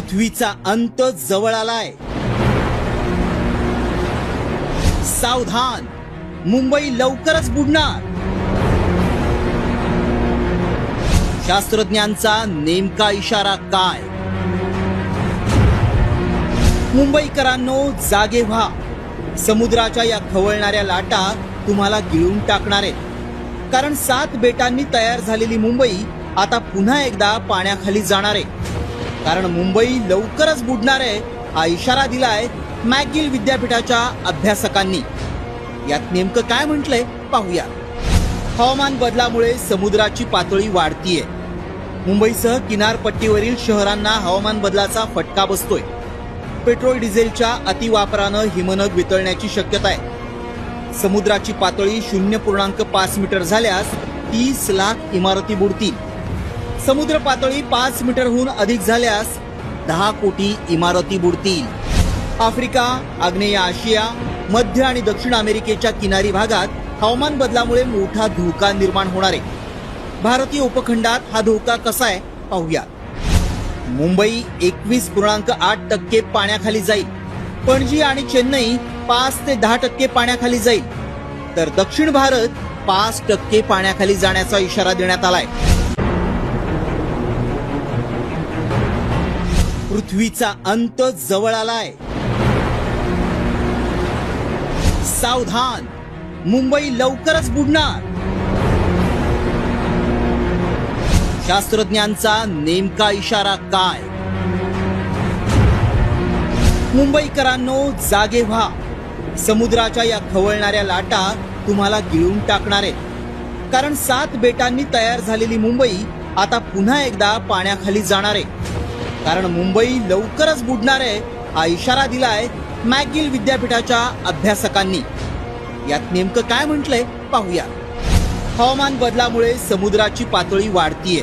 पृथ्वीचा अंत जवळ आलाय. सावधान, मुंबई लवकरच बुडणार. शास्त्रज्ञांचा नेमका इशारा काय? मुंबईकरांनो, जागे व्हा. समुद्राच्या या खवळणाऱ्या लाटा तुम्हाला गिळून टाकणार आहेत. कारण 7 बेटांनी तयार झालेली मुंबई आता पुन्हा एकदा पाण्याखाली जाणार आहे. कारण मुंबई लवकरच बुडणार आहे हा इशारा दिलाय मॅकगिल विद्यापीठाच्या अभ्यासकांनी. यात नेमकं काय म्हटलंय पाहूया. हवामान बदलामुळे समुद्राची पातळी वाढतीये. मुंबईसह किनारपट्टीवरील शहरांना हवामान बदलाचा फटका बसतोय. पेट्रोल डिझेलच्या अतिवापरानं हिमनग वितळण्याची शक्यता आहे. समुद्राची पातळी 0.5 मीटर झाल्यास 30 लाख इमारती बुडतील. समुद्र पातळी 5 मीटरहून अधिक झाल्यास 10 कोटी इमारती बुडतील. आफ्रिका, आग्नेय आशिया, मध्य आणि दक्षिण अमेरिकेच्या किनारी भागात हवामान बदलामुळे मोठा धोका निर्माण होणार आहे. भारतीय उपखंडात हा धोका कसा आहे पाहूया. मुंबई 21.8% पाण्याखाली जाईल. पणजी आणि चेन्नई 5 ते 10% पाण्याखाली जाईल. तर दक्षिण भारत 5% पाण्याखाली जाण्याचा इशारा देण्यात आलाय. पृथ्वीचा अंत जवळ आलाय. सावधान, मुंबई लवकरच बुडणार. शास्त्रज्ञांचा नेमका इशारा काय? मुंबईकरांनो, जागे व्हा. समुद्राच्या या खवळणाऱ्या लाटा तुम्हाला गिळून टाकणार आहेत. कारण 7 बेटांनी तयार झालेली मुंबई आता पुन्हा एकदा पाण्याखाली जाणार आहे. कारण मुंबई लवकरच बुडणार आहे हा इशारा दिलाय मॅकगिल विद्यापीठाच्या अभ्यासकांनी. यात नेमकं काय म्हटलंय पाहूया. हवामान बदलामुळे समुद्राची पातळी वाढतीये.